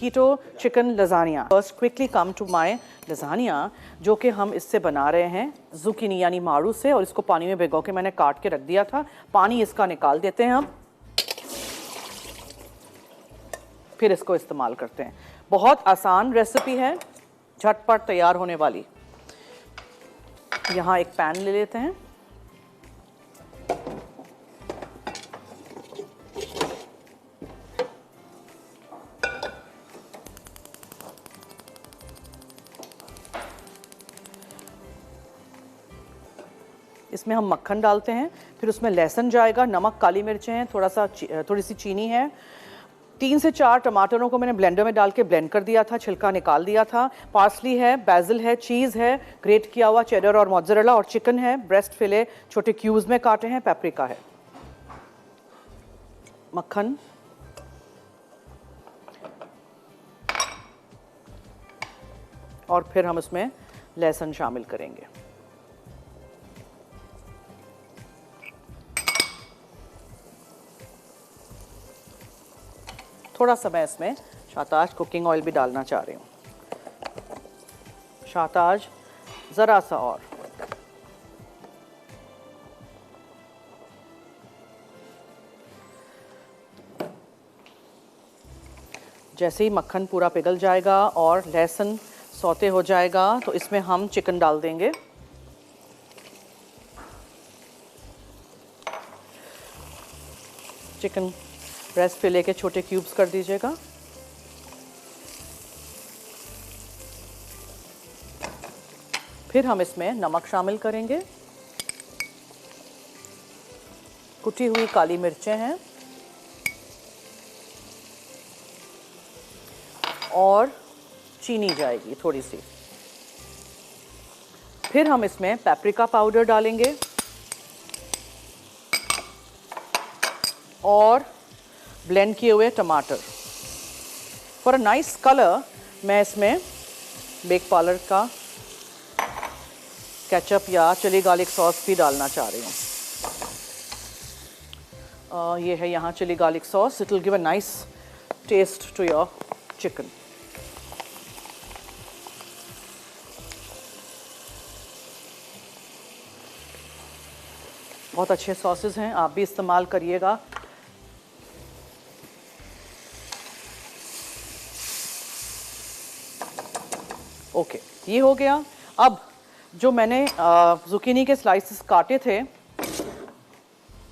Keto chicken lasagna. First quickly come to my lasagna, जो कि हम इससे बना रहे हैं जुकीनी यानी मारू से, और इसको पानी में भिगो के मैंने काट के रख दिया था। पानी इसका निकाल देते हैं हम, फिर इसको इस्तेमाल करते हैं। बहुत आसान रेसिपी है, झटपट तैयार होने वाली। यहाँ एक पैन ले लेते हैं, इसमें हम मक्खन डालते हैं, फिर उसमें लहसुन जाएगा, नमक, काली मिर्चें हैं, थोड़ी सी चीनी है। 3 से 4 टमाटरों को मैंने ब्लेंडर में डाल के ब्लेंड कर दिया था, छिलका निकाल दिया था। पार्सली है, बैजिल है, चीज़ है, ग्रेट किया हुआ चेडर और मोज़रेला, और चिकन है, ब्रेस्ट फिले छोटे क्यूब्स में काटे हैं, पेपरिका है, मक्खन, और फिर हम इसमें लहसुन शामिल करेंगे। थोड़ा सा मैं इसमें शाहताज कुकिंग ऑयल भी डालना चाह रही हूँ, शाहताज ज़रा सा और। जैसे ही मक्खन पूरा पिघल जाएगा और लहसुन सौते हो जाएगा तो इसमें हम चिकन डाल देंगे। चिकन ब्रेस्ट फिले के छोटे क्यूब्स कर दीजिएगा। फिर हम इसमें नमक शामिल करेंगे, कुटी हुई काली मिर्चें हैं, और चीनी जाएगी थोड़ी सी। फिर हम इसमें पेपरिका पाउडर डालेंगे और ब्लेंड किए हुए टमाटर। फॉर अ नाइस कलर मैं इसमें बेक पार्लर का केचप या चिली गार्लिक सॉस भी डालना चाह रही हूँ। ये है यहाँ chilli garlic sauce, it will give a nice taste to your chicken. बहुत अच्छे सॉसेस हैं, आप भी इस्तेमाल करिएगा। ओके, ये हो गया। अब जो मैंने जुकीनी के स्लाइसेस काटे थे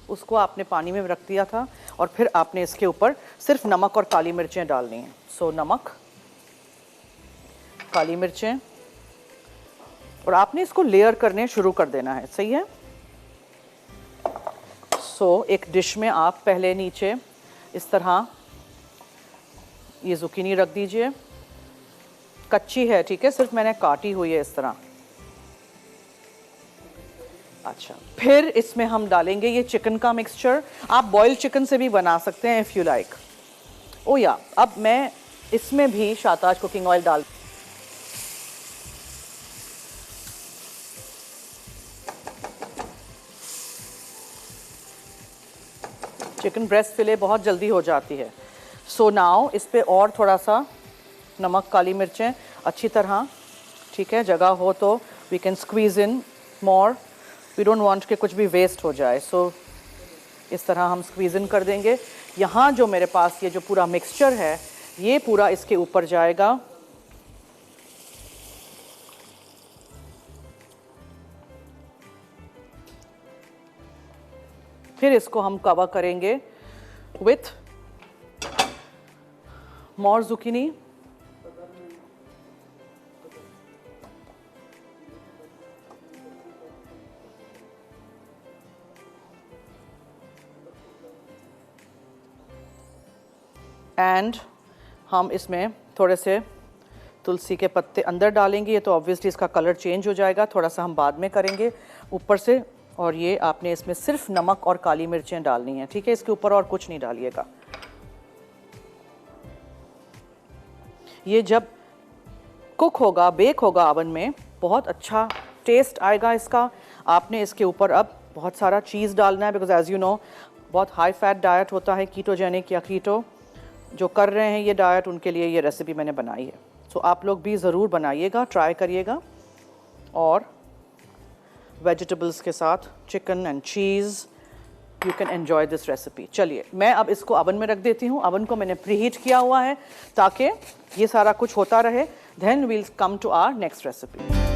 उसको आपने पानी में रख दिया था, और फिर आपने इसके ऊपर सिर्फ नमक और काली मिर्चें डालनी हैं। सो नमक, काली मिर्चें, और आपने इसको लेयर करने शुरू कर देना है, सही है। सो एक डिश में आप पहले नीचे इस तरह ये जुकीनी रख दीजिए, कच्ची है, ठीक है, सिर्फ मैंने काटी हुई है इस तरह। अच्छा, फिर इसमें हम डालेंगे ये चिकन का मिक्सचर। आप बॉइल्ड चिकन से भी बना सकते हैं इफ़ यू लाइक। ओ या, अब मैं इसमें भी शाहताज कुकिंग ऑयल डाल, चिकन ब्रेस्ट फिले बहुत जल्दी हो जाती है। सो नाउ इस पे और थोड़ा सा नमक, काली मिर्चें अच्छी तरह, ठीक है, जगह हो तो we can squeeze in more, we don't want कि कुछ भी वेस्ट हो जाए। सो इस तरह हम स्क्वीज़ इन कर देंगे। यहाँ जो मेरे पास ये जो पूरा मिक्सचर है ये पूरा इसके ऊपर जाएगा। फिर इसको हम कवर करेंगे विथ मोर जुकीनी, एंड हम इसमें थोड़े से तुलसी के पत्ते अंदर डालेंगे। ये तो ऑब्वियसली इसका कलर चेंज हो जाएगा, थोड़ा सा हम बाद में करेंगे ऊपर से। और ये आपने इसमें सिर्फ नमक और काली मिर्चें डालनी हैं, ठीक है, इसके ऊपर और कुछ नहीं डालिएगा। ये जब कुक होगा, बेक होगा ओवन में, बहुत अच्छा टेस्ट आएगा इसका। आपने इसके ऊपर अब बहुत सारा चीज़ डालना है, बिकॉज एज यू नो बहुत हाई फैट डाइट होता है कीटोजेनिक या कीटो। जो कर रहे हैं ये डाइट उनके लिए ये रेसिपी मैंने बनाई है। सो आप लोग भी ज़रूर बनाइएगा, ट्राई करिएगा, और वेजिटेबल्स के साथ chicken and cheese you can enjoy this recipe. चलिए मैं अब इसको अवन में रख देती हूँ। अवन को मैंने प्रीहीट किया हुआ है ताकि ये सारा कुछ होता रहे। Then we'll come to our next recipe.